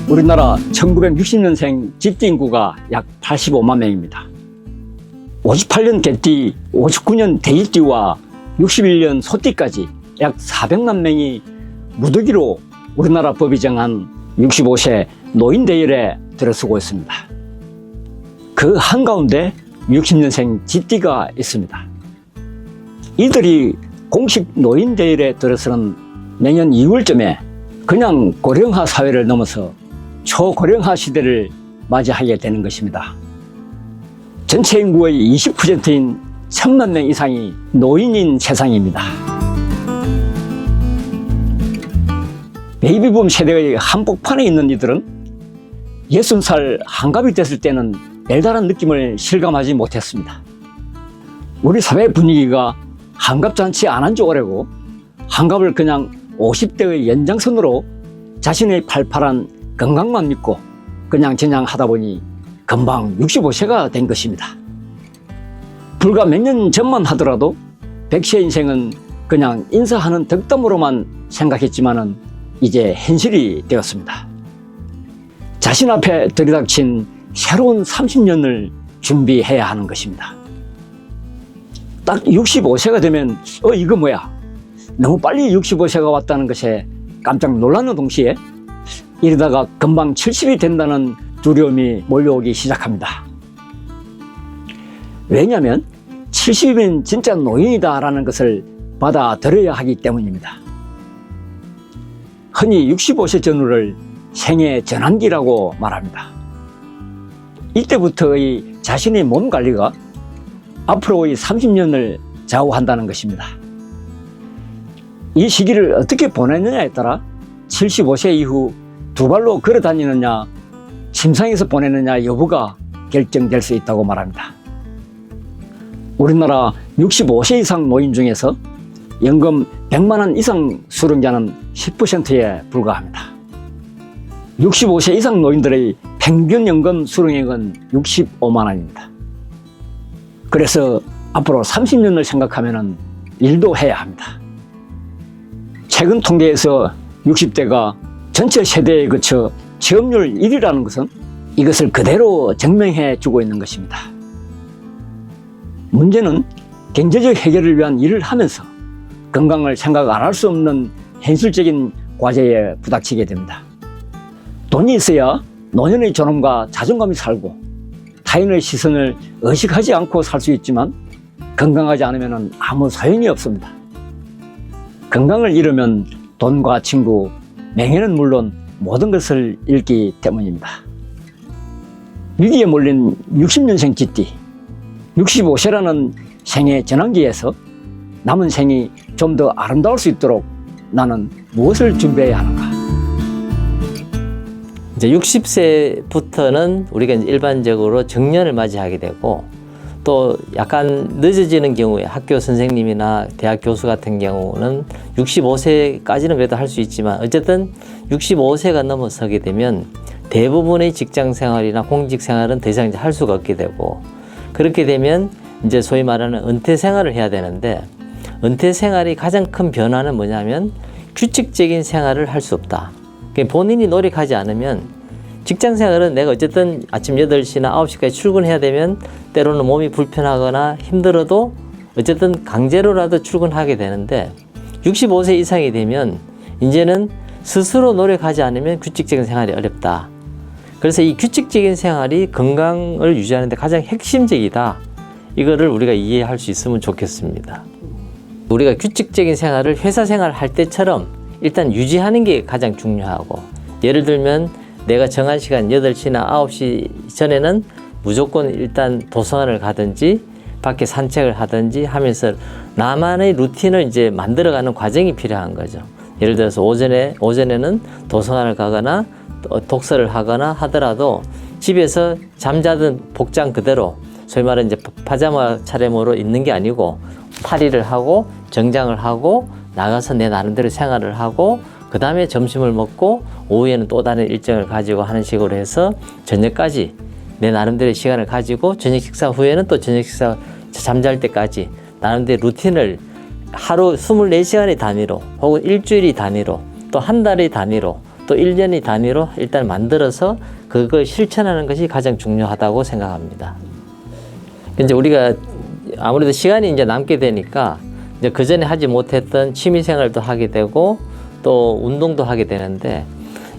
우리나라 1960년생 집띠 인구가 약 85만 명입니다. 58년 개띠, 59년 돼지띠와 61년 소띠까지 약 400만 명이 무더기로 우리나라 법이 정한 65세 노인 대열에 들어서고 있습니다. 그 한가운데 60년생 쥐띠가 있습니다. 이들이 공식 노인 대열에 들어서는 내년 2월쯤에 그냥 고령화 사회를 넘어서 초고령화 시대를 맞이하게 되는 것입니다. 전체 인구의 20%인 1000만 명 이상이 노인인 세상입니다. 베이비붐 세대의 한복판에 있는 이들은 60살 한갑이 됐을 때는 별다른 느낌을 실감하지 못했습니다. 우리 사회 분위기가 한갑잔치 안 한 지 오래고 한갑을 그냥 50대의 연장선으로 자신의 팔팔한 건강만 믿고 그냥 저냥 하다 보니 금방 65세가 된 것입니다. 불과 몇 년 전만 하더라도 100세 인생은 그냥 인사하는 덕담으로만 생각했지만은 이제 현실이 되었습니다. 자신 앞에 들이닥친 새로운 30년을 준비해야 하는 것입니다. 딱 65세가 되면 이거 뭐야? 너무 빨리 65세가 왔다는 것에 깜짝 놀라는 동시에 이러다가 금방 70이 된다는 두려움이 몰려오기 시작합니다. 왜냐하면 70이면 진짜 노인이다라는 것을 받아들여야 하기 때문입니다. 흔히 65세 전후를 생애 전환기라고 말합니다. 이때부터의 자신의 몸 관리가 앞으로의 30년을 좌우한다는 것입니다. 이 시기를 어떻게 보내느냐에 따라 75세 이후 두 발로 걸어 다니느냐, 침상에서 보내느냐 여부가 결정될 수 있다고 말합니다. 우리나라 65세 이상 노인 중에서 연금 100만 원 이상 수령자는 10%에 불과합니다. 65세 이상 노인들의 평균 연금 수령액은 65만 원입니다. 그래서 앞으로 30년을 생각하면 일도 해야 합니다. 최근 통계에서 60대가 전체 세대에 거쳐 취업률 1위라는 것은 이것을 그대로 증명해 주고 있는 것입니다. 문제는 경제적 해결을 위한 일을 하면서 건강을 생각 안 할 수 없는 현실적인 과제에 부닥치게 됩니다. 돈이 있어야 노년의 존엄과 자존감이 살고 타인의 시선을 의식하지 않고 살 수 있지만 건강하지 않으면 아무 소용이 없습니다. 건강을 잃으면 돈과 친구, 명예는 물론 모든 것을 잃기 때문입니다. 위기에 몰린 60년생 쥐띠, 65세라는 생애 전환기에서 남은 생이 좀 더 아름다울 수 있도록 나는 무엇을 준비해야 하는가? 이제 60세부터는 우리가 이제 일반적으로 정년을 맞이하게 되고 또 약간 늦어지는 경우에 학교 선생님이나 대학 교수 같은 경우는 65세까지는 그래도 할 수 있지만 어쨌든 65세가 넘어서게 되면 대부분의 직장 생활이나 공직 생활은 더 이상 이제 할 수가 없게 되고 그렇게 되면 이제 소위 말하는 은퇴 생활을 해야 되는데 은퇴 생활이 가장 큰 변화는 뭐냐면 규칙적인 생활을 할 수 없다. 본인이 노력하지 않으면 직장 생활은 내가 어쨌든 아침 8시나 9시까지 출근해야 되면 때로는 몸이 불편하거나 힘들어도 어쨌든 강제로라도 출근하게 되는데 65세 이상이 되면 이제는 스스로 노력하지 않으면 규칙적인 생활이 어렵다. 그래서 이 규칙적인 생활이 건강을 유지하는 데 가장 핵심적이다. 이거를 우리가 이해할 수 있으면 좋겠습니다. 우리가 규칙적인 생활을 회사 생활을 할 때처럼 일단 유지하는 게 가장 중요하고 예를 들면 내가 정한 시간 8시나 9시 전에는 무조건 일단 도서관을 가든지 밖에 산책을 하든지 하면서 나만의 루틴을 이제 만들어가는 과정이 필요한 거죠. 예를 들어서 오전에는 도서관을 가거나 독서를 하거나 하더라도 집에서 잠자던 복장 그대로 소위 말하는 이제 파자마 차림으로 있는 게 아니고 탈의를 하고 정장을 하고 나가서 내 나름대로 생활을 하고 그 다음에 점심을 먹고 오후에는 또 다른 일정을 가지고 하는 식으로 해서 저녁까지 내 나름대로 시간을 가지고 저녁 식사 후에는 또 저녁 식사 잠잘 때까지 나름대로 루틴을 하루 24시간의 단위로 혹은 일주일의 단위로 또 한 달의 단위로 또 1년의 단위로 일단 만들어서 그걸 실천하는 것이 가장 중요하다고 생각합니다. 이제 우리가 아무래도 시간이 이제 남게 되니까 이제 그 전에 하지 못했던 취미 생활도 하게 되고 또 운동도 하게 되는데,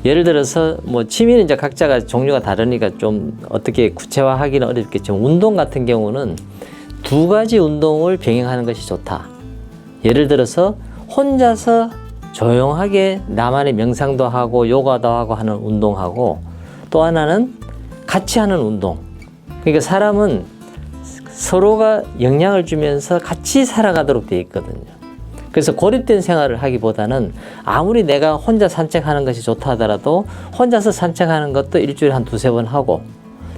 예를 들어서 뭐 취미는 이제 각자가 종류가 다르니까 좀 어떻게 구체화하기는 어렵겠지만, 운동 같은 경우는 두 가지 운동을 병행하는 것이 좋다. 예를 들어서 혼자서 조용하게 나만의 명상도 하고 요가도 하고 하는 운동하고, 또 하나는 같이 하는 운동. 그러니까 사람은 서로가 영향을 주면서 같이 살아가도록 되어 있거든요. 그래서 고립된 생활을 하기보다는 아무리 내가 혼자 산책하는 것이 좋다 하더라도 혼자서 산책하는 것도 일주일에 한 두세 번 하고,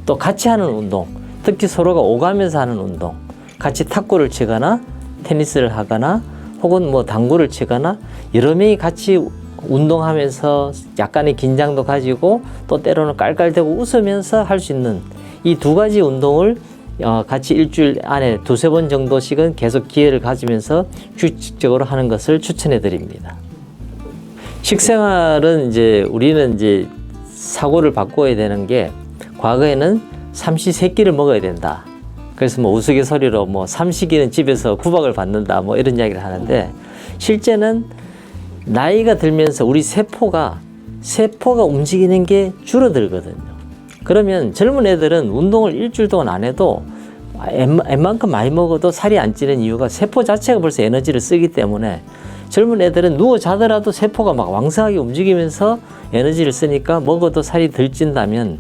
또 같이 하는 운동, 특히 서로가 오가면서 하는 운동, 같이 탁구를 치거나 테니스를 하거나 혹은 뭐 당구를 치거나 여러 명이 같이 운동하면서 약간의 긴장도 가지고 또 때로는 깔깔대고 웃으면서 할 수 있는 이 두 가지 운동을 같이 일주일 안에 두세 번 정도씩은 계속 기회를 가지면서 규칙적으로 하는 것을 추천해 드립니다. 식생활은 이제 우리는 이제 사고를 바꿔야 되는 게, 과거에는 삼시세끼를 먹어야 된다. 그래서 뭐 우스갯소리로 뭐 삼시기는 집에서 구박을 받는다 뭐 이런 이야기를 하는데, 실제는 나이가 들면서 우리 세포가 움직이는 게 줄어들거든요. 그러면 젊은 애들은 운동을 일주일 동안 안 해도 웬만큼 많이 먹어도 살이 안 찌는 이유가 세포 자체가 벌써 에너지를 쓰기 때문에, 젊은 애들은 누워 자더라도 세포가 막 왕성하게 움직이면서 에너지를 쓰니까 먹어도 살이 덜 찐다면,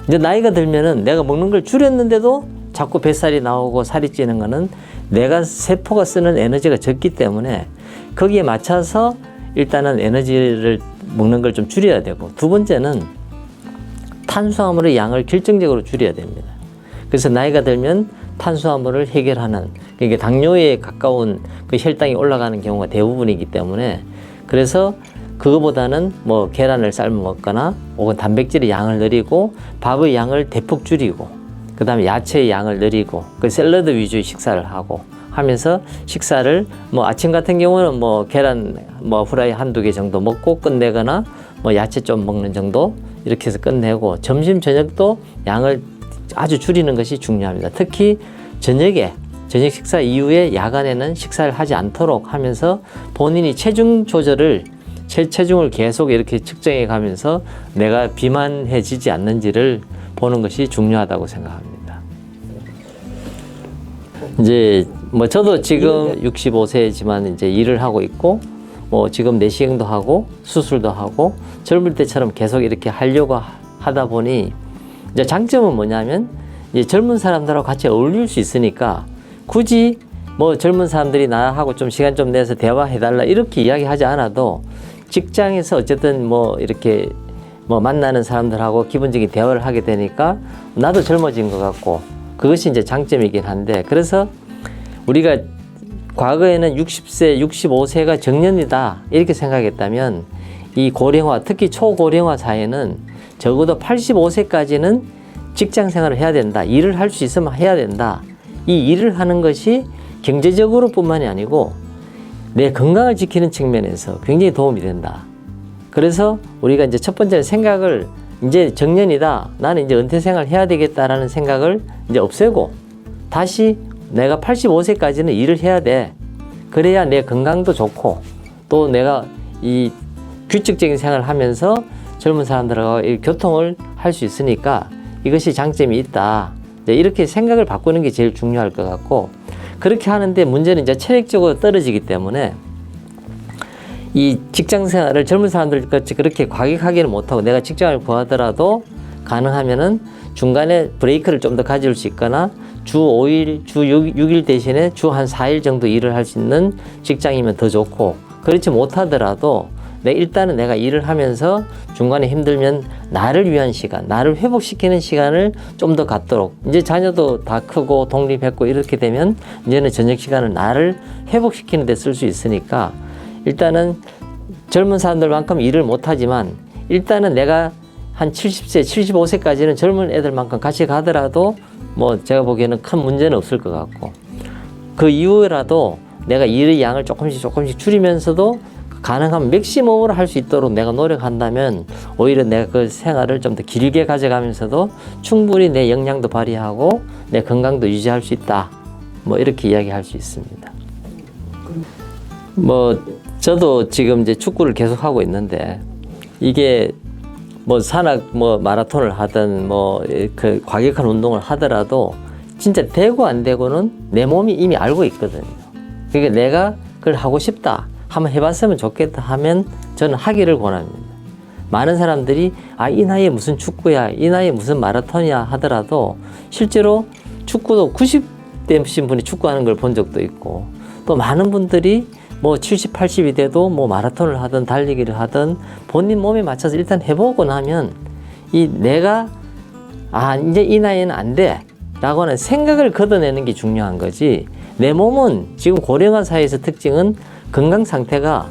이제 나이가 들면은 내가 먹는 걸 줄였는데도 자꾸 뱃살이 나오고 살이 찌는 거는 내가 세포가 쓰는 에너지가 적기 때문에, 거기에 맞춰서 일단은 에너지를 먹는 걸 좀 줄여야 되고, 두 번째는 탄수화물의 양을 결정적으로 줄여야 됩니다. 그래서 나이가 들면 탄수화물을 해결하는, 그러니까 당뇨에 가까운 그 혈당이 올라가는 경우가 대부분이기 때문에, 그래서 그거보다는 뭐 계란을 삶아 먹거나 혹은 단백질의 양을 늘리고 밥의 양을 대폭 줄이고, 그 다음에 야채의 양을 늘리고 그 샐러드 위주의 식사를 하고 하면서, 식사를 뭐 아침 같은 경우는 뭐 계란 뭐 후라이 한두 개 정도 먹고 끝내거나 뭐 야채 좀 먹는 정도 이렇게 해서 끝내고, 점심 저녁도 양을 아주 줄이는 것이 중요합니다. 특히 저녁 식사 이후에 야간에는 식사를 하지 않도록 하면서 본인이 체중 조절을, 체중을 계속 이렇게 측정해 가면서 내가 비만해지지 않는지를 보는 것이 중요하다고 생각합니다. 이제 뭐 저도 지금 65세지만 이제 일을 하고 있고, 뭐 지금 내시경도 하고 수술도 하고 젊을 때처럼 계속 이렇게 하려고 하다 보니, 이제 장점은 뭐냐면 이제 젊은 사람들하고 같이 어울릴 수 있으니까 굳이 뭐 젊은 사람들이 나하고 좀 시간 좀 내서 대화해달라 이렇게 이야기하지 않아도, 직장에서 어쨌든 뭐 이렇게 뭐 만나는 사람들하고 기본적인 대화를 하게 되니까 나도 젊어진 것 같고, 그것이 이제 장점이긴 한데, 그래서 우리가 과거에는 60세, 65세가 정년이다 이렇게 생각했다면, 이 고령화, 특히 초고령화 사회는 적어도 85세까지는 직장 생활을 해야 된다. 일을 할 수 있으면 해야 된다. 이 일을 하는 것이 경제적으로 뿐만이 아니고 내 건강을 지키는 측면에서 굉장히 도움이 된다. 그래서 우리가 이제 첫 번째는 생각을, 이제 정년이다, 나는 이제 은퇴 생활 해야 되겠다라는 생각을 이제 없애고, 다시 내가 85세까지는 일을 해야 돼. 그래야 내 건강도 좋고 또 내가 이 규칙적인 생활을 하면서 젊은 사람들하고 이 교통을 할 수 있으니까 이것이 장점이 있다. 이렇게 생각을 바꾸는 게 제일 중요할 것 같고, 그렇게 하는데 문제는 이제 체력적으로 떨어지기 때문에 이 직장 생활을 젊은 사람들 같이 그렇게 과격하게는 못하고, 내가 직장을 구하더라도 가능하면은 중간에 브레이크를 좀 더 가질 수 있거나 주 5일, 주 6일 대신에 주 한 4일 정도 일을 할 수 있는 직장이면 더 좋고, 그렇지 못하더라도 일단은 내가 일을 하면서 중간에 힘들면 나를 위한 시간, 나를 회복시키는 시간을 좀 더 갖도록, 이제 자녀도 다 크고 독립했고 이렇게 되면 이제는 저녁 시간을 나를 회복시키는 데 쓸 수 있으니까, 일단은 젊은 사람들만큼 일을 못하지만 일단은 내가 한 70세, 75세까지는 젊은 애들만큼 같이 가더라도 뭐 제가 보기에는 큰 문제는 없을 것 같고, 그 이후라도 내가 일의 양을 조금씩 줄이면서도 가능하면 맥시멈으로 할 수 있도록 내가 노력한다면 오히려 내가 그 생활을 좀 더 길게 가져가면서도 충분히 내 역량도 발휘하고 내 건강도 유지할 수 있다. 뭐 이렇게 이야기할 수 있습니다. 뭐 저도 지금 이제 축구를 계속 하고 있는데 이게 뭐 산악 뭐 마라톤을 하든 뭐 그 과격한 운동을 하더라도 진짜 되고 안 되고는 내 몸이 이미 알고 있거든요. 그러니까 내가 그걸 하고 싶다, 한번 해봤으면 좋겠다 하면 저는 하기를 권합니다. 많은 사람들이 이 나이에 무슨 축구야, 이 나이에 무슨 마라톤이야 하더라도 실제로 축구도 90대 되신 분이 축구하는 걸 본 적도 있고, 또 많은 분들이 뭐 70, 80이 돼도 뭐 마라톤을 하든 달리기를 하든 본인 몸에 맞춰서 일단 해보고 나면 이 내가 이제 이 나이에는 안 돼 라고 하는 생각을 걷어내는 게 중요한 거지. 내 몸은 지금 고령화 사회에서 특징은 건강 상태가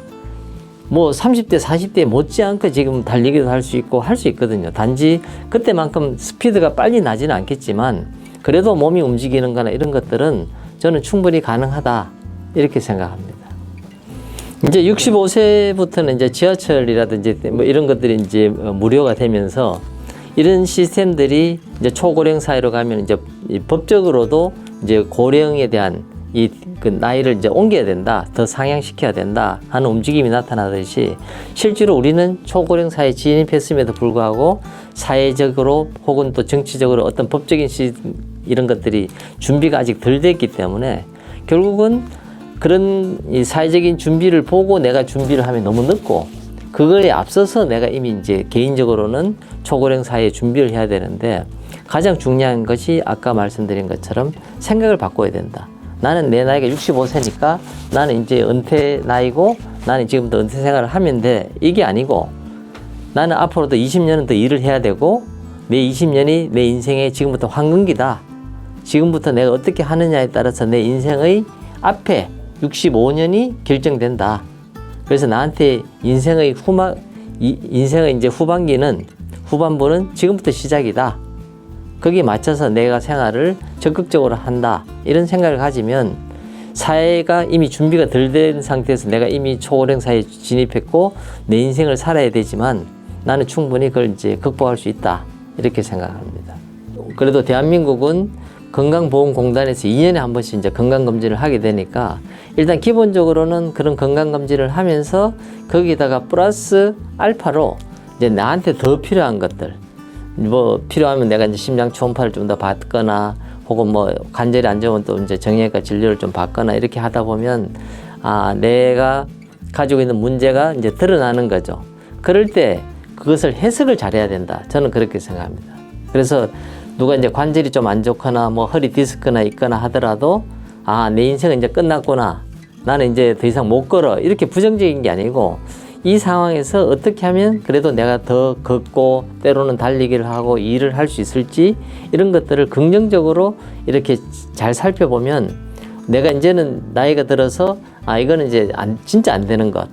뭐 30대, 40대 못지않게 지금 달리기도 할 수 있고 할 수 있거든요. 단지 그때만큼 스피드가 빨리 나지는 않겠지만 그래도 몸이 움직이는 거나 이런 것들은 저는 충분히 가능하다 이렇게 생각합니다. 이제 65세부터는 이제 지하철이라든지 뭐 이런 것들이 이제 무료가 되면서 이런 시스템들이 이제 초고령 사회로 가면 이제 법적으로도 이제 고령에 대한 그 나이를 이제 옮겨야 된다, 더 상향시켜야 된다 하는 움직임이 나타나듯이 실제로 우리는 초고령 사회에 진입했음에도 불구하고 사회적으로 혹은 또 정치적으로 어떤 법적인 이런 것들이 준비가 아직 덜 됐기 때문에 결국은 그런 이 사회적인 준비를 보고 내가 준비를 하면 너무 늦고, 그거에 앞서서 내가 이미 이제 개인적으로는 초고령 사회에 준비를 해야 되는데, 가장 중요한 것이 아까 말씀드린 것처럼 생각을 바꿔야 된다. 나는 내 나이가 65세니까 나는 이제 은퇴 나이고 나는 지금부터 은퇴 생활을 하면 돼. 이게 아니고 나는 앞으로도 20년은 더 일을 해야 되고 내 20년이 내 인생의 지금부터 황금기다. 지금부터 내가 어떻게 하느냐에 따라서 내 인생의 앞에 65년이 결정된다. 그래서 나한테 인생의 이제 후반부는 지금부터 시작이다. 거기에 맞춰서 내가 생활을 적극적으로 한다. 이런 생각을 가지면 사회가 이미 준비가 덜 된 상태에서 내가 이미 초고령 사회에 진입했고 내 인생을 살아야 되지만 나는 충분히 그걸 이제 극복할 수 있다. 이렇게 생각합니다. 그래도 대한민국은 건강보험공단에서 2년에 한 번씩 이제 건강검진을 하게 되니까 일단 기본적으로는 그런 건강검진을 하면서 거기다가 플러스 알파로 이제 나한테 더 필요한 것들, 뭐 필요하면 내가 이제 심장 초음파를 좀 더 받거나 혹은 뭐 관절이 안 좋으면 또 이제 정형외과 진료를 좀 받거나 이렇게 하다 보면 내가 가지고 있는 문제가 이제 드러나는 거죠. 그럴 때 그것을 해석을 잘해야 된다. 저는 그렇게 생각합니다. 그래서 누가 이제 관절이 좀 안 좋거나 뭐 허리 디스크나 있거나 하더라도 내 인생은 이제 끝났구나. 나는 이제 더 이상 못 걸어. 이렇게 부정적인 게 아니고 이 상황에서 어떻게 하면 그래도 내가 더 걷고 때로는 달리기를 하고 일을 할 수 있을지 이런 것들을 긍정적으로 이렇게 잘 살펴보면 내가 이제는 나이가 들어서 이거는 이제 진짜 안 되는 것,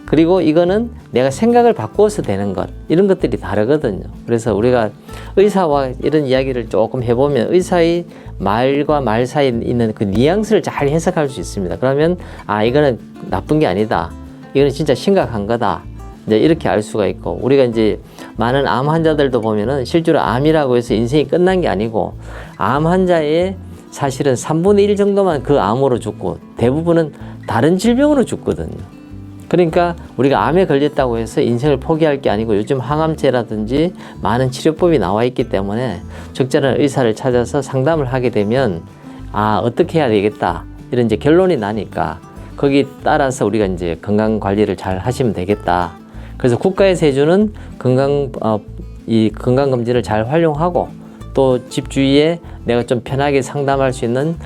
그리고 이거는 내가 생각을 바꿔서 되는 것, 이런 것들이 다르거든요. 그래서 우리가 의사와 이런 이야기를 조금 해보면 의사의 말과 말 사이에 있는 그 뉘앙스를 잘 해석할 수 있습니다. 그러면 이거는 나쁜 게 아니다, 이거는 진짜 심각한 거다, 이제 이렇게 알 수가 있고, 우리가 이제 많은 암 환자들도 보면은 실제로 암이라고 해서 인생이 끝난 게 아니고 암 환자의 사실은 3분의 1 정도만 그 암으로 죽고 대부분은 다른 질병으로 죽거든요. 그러니까 우리가 암에 걸렸다고 해서 인생을 포기할 게 아니고 요즘 항암제라든지 많은 치료법이 나와 있기 때문에 적절한 의사를 찾아서 상담을 하게 되면 어떻게 해야 되겠다, 이런 이제 결론이 나니까 거기에 따라서 우리가 이제 건강 관리를 잘 하시면 되겠다. 그래서 국가에서 해주는 건강검진을 잘 활용하고 또 집 주위에 내가 좀 편하게 상담할 수 있는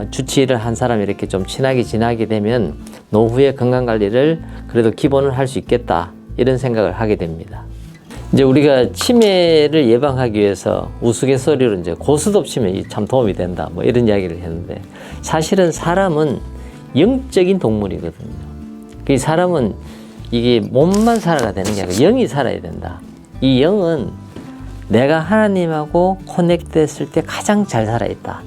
주치의를 한 사람 이렇게 좀 친하게 지나게 되면 노후의 건강관리를 그래도 기본을 할 수 있겠다, 이런 생각을 하게 됩니다. 이제 우리가 치매를 예방하기 위해서 우스갯소리로 이제 고스톱 치면 참 도움이 된다, 뭐 이런 이야기를 했는데, 사실은 사람은 영적인 동물이거든요. 그 사람은 이게 몸만 살아가 되는 게 아니라 영이 살아야 된다. 이 영은 내가 하나님하고 커넥트 했을 때 가장 잘 살아있다.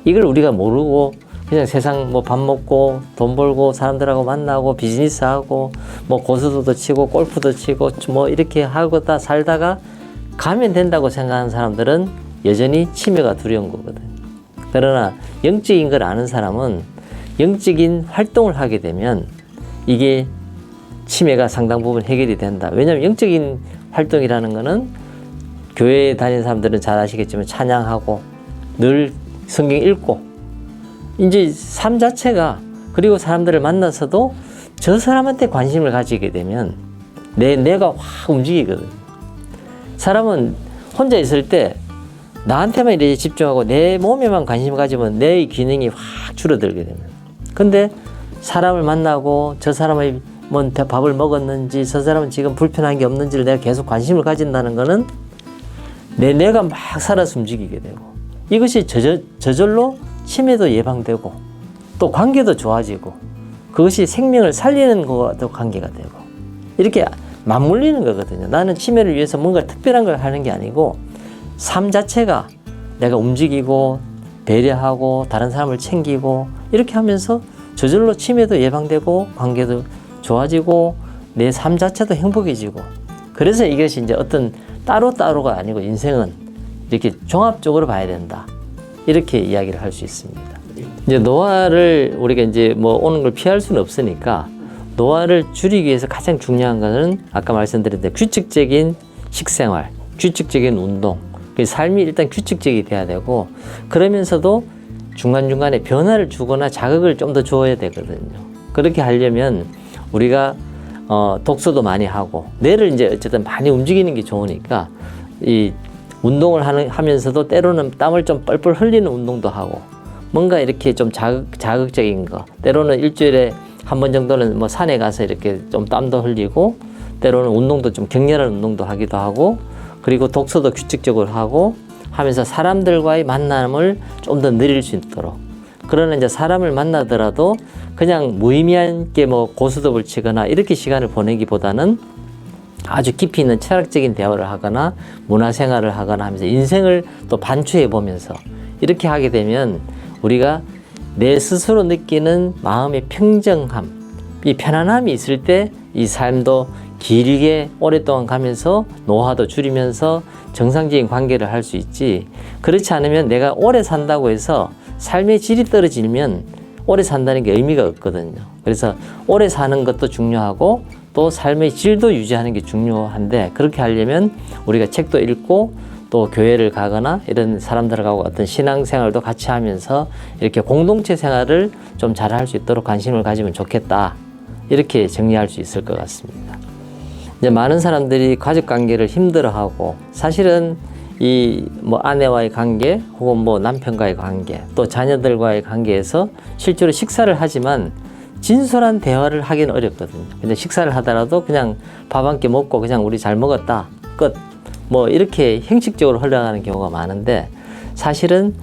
이걸 우리가 모르고 그냥 세상 뭐 밥 먹고 돈 벌고 사람들하고 만나고 비즈니스하고 뭐 고수도도 치고 골프도 치고 뭐 이렇게 하고 다 살다가 가면 된다고 생각하는 사람들은 여전히 치매가 두려운 거거든. 그러나 영적인 걸 아는 사람은 영적인 활동을 하게 되면 이게 치매가 상당 부분 해결이 된다. 왜냐하면 영적인 활동이라는 거는 교회에 다니는 사람들은 잘 아시겠지만 찬양하고 늘 성경 읽고 이제 삶 자체가 그리고 사람들을 만나서도 저 사람한테 관심을 가지게 되면 내가 확 움직이거든. 사람은 혼자 있을 때 나한테만 이렇게 집중하고 내 몸에만 관심을 가지면 내 기능이 확 줄어들게 됩니다. 근데 사람을 만나고 저 사람의 뭐 밥을 먹었는지 저 사람은 지금 불편한 게 없는지를 내가 계속 관심을 가진다는 거는 내가 막 살아서 움직이게 되고 이것이 저절로 치매도 예방되고 또 관계도 좋아지고 그것이 생명을 살리는 것과도 관계가 되고 이렇게 맞물리는 거거든요. 나는 치매를 위해서 뭔가 특별한 걸 하는 게 아니고 삶 자체가 내가 움직이고 배려하고 다른 사람을 챙기고 이렇게 하면서 저절로 치매도 예방되고 관계도 좋아지고 내 삶 자체도 행복해지고 그래서 이것이 이제 어떤 따로따로가 아니고 인생은 이렇게 종합적으로 봐야 된다. 이렇게 이야기를 할 수 있습니다. 이제 노화를 우리가 이제 뭐 오는 걸 피할 수는 없으니까 노화를 줄이기 위해서 가장 중요한 것은 아까 말씀드린 대로 규칙적인 식생활, 규칙적인 운동, 삶이 일단 규칙적이 돼야 되고 그러면서도 중간중간에 변화를 주거나 자극을 좀 더 줘야 되거든요. 그렇게 하려면 우리가 독서도 많이 하고 뇌를 이제 어쨌든 많이 움직이는 게 좋으니까 이 운동을 하면서도 때로는 땀을 좀 뻘뻘 흘리는 운동도 하고 뭔가 이렇게 좀 자극적인 거 때로는 일주일에 한 번 정도는 뭐 산에 가서 이렇게 좀 땀도 흘리고 때로는 운동도 좀 격렬한 운동도 하기도 하고 그리고 독서도 규칙적으로 하고 하면서 사람들과의 만남을 좀 더 늘릴 수 있도록 그러나 이제 사람을 만나더라도 그냥 무의미하게 뭐 고스톱을 치거나 이렇게 시간을 보내기보다는 아주 깊이 있는 철학적인 대화를 하거나 문화생활을 하거나 하면서 인생을 또 반추해 보면서 이렇게 하게 되면 우리가 내 스스로 느끼는 마음의 평정함, 이 편안함이 있을 때 이 삶도 길게 오랫동안 가면서 노화도 줄이면서 정상적인 관계를 할 수 있지 그렇지 않으면 내가 오래 산다고 해서 삶의 질이 떨어지면 오래 산다는 게 의미가 없거든요. 그래서 오래 사는 것도 중요하고 또 삶의 질도 유지하는 게 중요한데 그렇게 하려면 우리가 책도 읽고 또 교회를 가거나 이런 사람들하고 어떤 신앙생활도 같이 하면서 이렇게 공동체 생활을 좀 잘할 수 있도록 관심을 가지면 좋겠다. 이렇게 정리할 수 있을 것 같습니다. 이제 많은 사람들이 가족 관계를 힘들어하고 사실은 이 뭐 아내와의 관계 혹은 뭐 남편과의 관계 또 자녀들과의 관계에서 실제로 식사를 하지만 진솔한 대화를 하기는 어렵거든요. 근데 식사를 하더라도 그냥 밥 한 끼 먹고 그냥 우리 잘 먹었다 끝 뭐 이렇게 형식적으로 흘러가는 경우가 많은데 사실은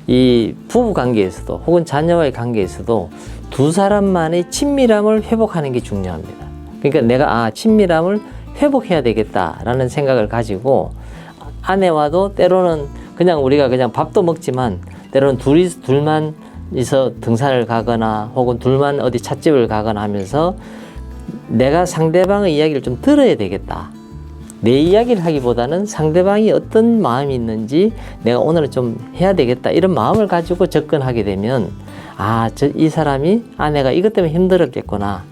이 부부 관계에서도 혹은 자녀와의 관계에서도 두 사람만의 친밀함을 회복하는 게 중요합니다. 그러니까 내가 친밀함을 회복해야 되겠다라는 생각을 가지고 아내와도 때로는 그냥 우리가 그냥 밥도 먹지만 때로는 둘만 있어 등산을 가거나 혹은 둘만 어디 찻집을 가거나 하면서 내가 상대방의 이야기를 좀 들어야 되겠다. 내 이야기를 하기보다는 상대방이 어떤 마음이 있는지 내가 오늘은 좀 해야 되겠다. 이런 마음을 가지고 접근하게 되면 이 사람이 아내가 이것 때문에 힘들었겠구나.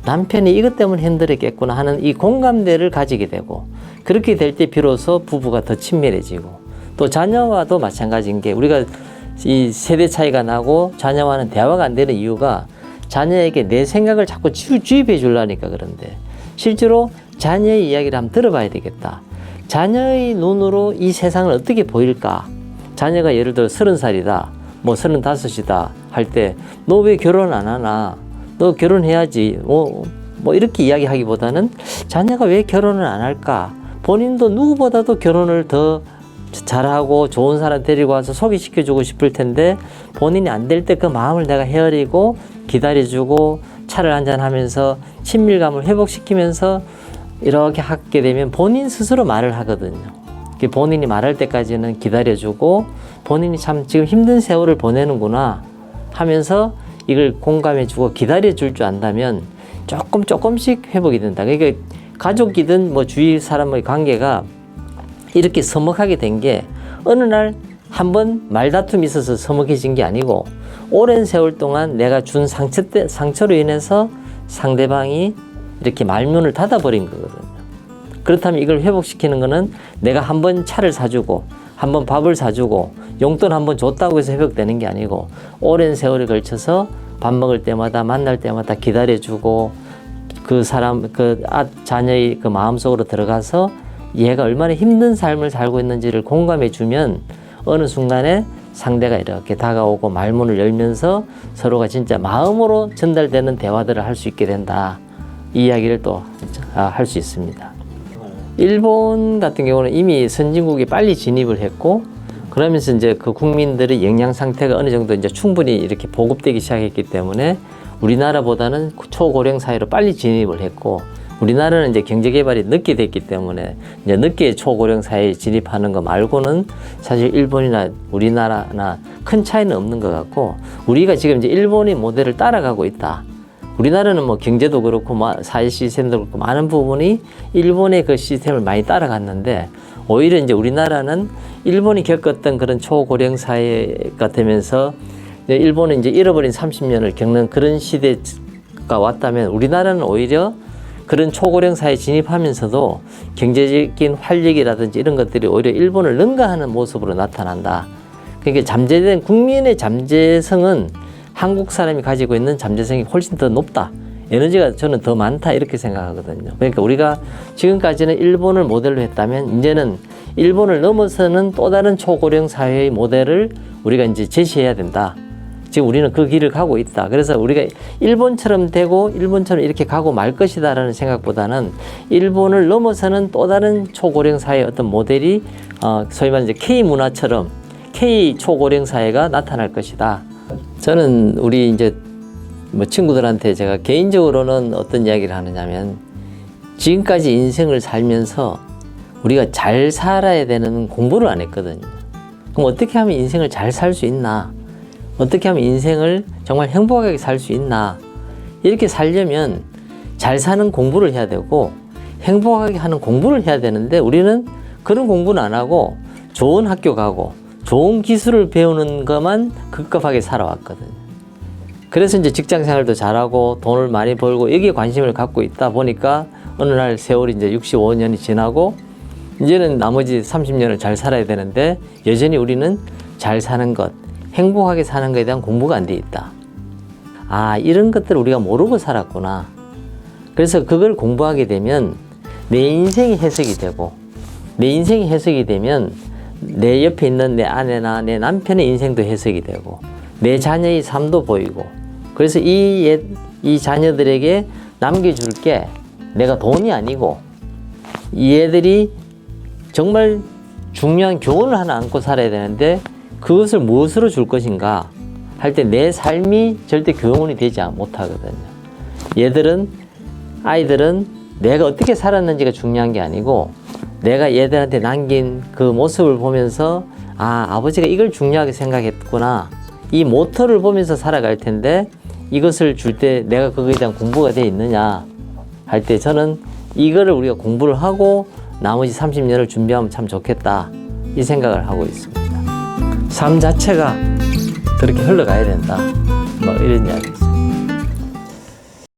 남편이 이것 때문에 힘들었겠구나 하는 이 공감대를 가지게 되고 그렇게 될 때 비로소 부부가 더 친밀해지고 또 자녀와도 마찬가지인 게 우리가 이 세대 차이가 나고 자녀와는 대화가 안 되는 이유가 자녀에게 내 생각을 자꾸 주입해 주려니까 그런데 실제로 자녀의 이야기를 한번 들어봐야 되겠다. 자녀의 눈으로 이 세상을 어떻게 보일까? 자녀가 예를 들어 30살이다, 뭐 35이다 할 때 너 왜 결혼 안 하나? 너 결혼해야지. 뭐 이렇게 이야기하기보다는 자녀가 왜 결혼을 안 할까? 본인도 누구보다도 결혼을 더 잘하고 좋은 사람 데리고 와서 소개시켜주고 싶을 텐데 본인이 안 될 때 그 마음을 내가 헤아리고 기다려주고 차를 한잔하면서 친밀감을 회복시키면서 이렇게 하게 되면 본인 스스로 말을 하거든요. 본인이 말할 때까지는 기다려주고 본인이 참 지금 힘든 세월을 보내는구나 하면서 이걸 공감해주고 기다려줄 줄 안다면 조금씩 회복이 된다. 그러니까 가족이든 뭐 주위 사람의 관계가 이렇게 서먹하게 된 게 어느 날 한번 말다툼이 있어서 서먹해진 게 아니고 오랜 세월 동안 내가 준 상처로 인해서 상대방이 이렇게 말문을 닫아버린 거거든요. 그렇다면 이걸 회복시키는 거는 내가 한번 차를 사주고 한번 밥을 사주고 용돈 한번 줬다고 해서 회복되는 게 아니고 오랜 세월에 걸쳐서 밥 먹을 때마다 만날 때마다 기다려주고 그 사람 자녀의 그 마음속으로 들어가서 얘가 얼마나 힘든 삶을 살고 있는지를 공감해주면 어느 순간에 상대가 이렇게 다가오고 말문을 열면서 서로가 진짜 마음으로 전달되는 대화들을 할 수 있게 된다. 이 이야기를 또 할 수 있습니다. 일본 같은 경우는 이미 선진국에 빨리 진입을 했고 그러면서 이제 그 국민들의 영양 상태가 어느 정도 이제 충분히 이렇게 보급되기 시작했기 때문에 우리나라보다는 초고령 사회로 빨리 진입을 했고 우리나라는 이제 경제 개발이 늦게 됐기 때문에 이제 늦게 초고령 사회에 진입하는 거 말고는 사실 일본이나 우리나라나 큰 차이는 없는 것 같고 우리가 지금 이제 일본의 모델을 따라가고 있다. 우리나라는 뭐 경제도 그렇고 사회 시스템도 그렇고 많은 부분이 일본의 그 시스템을 많이 따라갔는데 오히려 이제 우리나라는 일본이 겪었던 그런 초고령 사회가 되면서 일본은 이제 잃어버린 30년을 겪는 그런 시대가 왔다면 우리나라는 오히려 그런 초고령 사회에 진입하면서도 경제적인 활력이라든지 이런 것들이 오히려 일본을 능가하는 모습으로 나타난다. 그러니까 잠재된 국민의 잠재성은 한국 사람이 가지고 있는 잠재성이 훨씬 더 높다. 에너지가 저는 더 많다 이렇게 생각하거든요. 그러니까 우리가 지금까지는 일본을 모델로 했다면 이제는 일본을 넘어서는 또 다른 초고령 사회의 모델을 우리가 이제 제시해야 된다. 지금 우리는 그 길을 가고 있다. 그래서 우리가 일본처럼 되고 일본처럼 이렇게 가고 말 것이다라는 생각보다는 일본을 넘어서는 또 다른 초고령 사회의 어떤 모델이 소위 말하는 이제 K 문화처럼 K 초고령 사회가 나타날 것이다. 저는 우리 이제 뭐 친구들한테 제가 개인적으로는 어떤 이야기를 하느냐면 지금까지 인생을 살면서 우리가 잘 살아야 되는 공부를 안 했거든요. 그럼 어떻게 하면 인생을 잘 살 수 있나? 어떻게 하면 인생을 정말 행복하게 살 수 있나? 이렇게 살려면 잘 사는 공부를 해야 되고 행복하게 하는 공부를 해야 되는데 우리는 그런 공부는 안 하고 좋은 학교 가고 좋은 기술을 배우는 것만 급급하게 살아왔거든요. 그래서 이제 직장 생활도 잘하고 돈을 많이 벌고 여기에 관심을 갖고 있다 보니까 어느 날 세월이 이제 65년이 지나고 이제는 나머지 30년을 잘 살아야 되는데 여전히 우리는 잘 사는 것, 행복하게 사는 것에 대한 공부가 안 돼 있다. 아, 이런 것들을 우리가 모르고 살았구나. 그래서 그걸 공부하게 되면 내 인생이 해석이 되고 내 인생이 해석이 되면 내 옆에 있는 내 아내나 내 남편의 인생도 해석이 되고 내 자녀의 삶도 보이고 그래서 이 자녀들에게 남겨줄 게 내가 돈이 아니고 이 애들이 정말 중요한 교훈을 하나 안고 살아야 되는데 그것을 무엇으로 줄 것인가 할 때 내 삶이 절대 교훈이 되지 못하거든요. 아이들은 내가 어떻게 살았는지가 중요한 게 아니고 내가 얘들한테 남긴 그 모습을 보면서 아버지가 이걸 중요하게 생각했구나. 이 모터를 보면서 살아갈 텐데 이것을 줄 때 내가 그거에 대한 공부가 돼 있느냐 할 때 저는 이거를 우리가 공부를 하고 나머지 30년을 준비하면 참 좋겠다 이 생각을 하고 있습니다. 삶 자체가 그렇게 흘러가야 된다. 뭐 이런 이야기죠.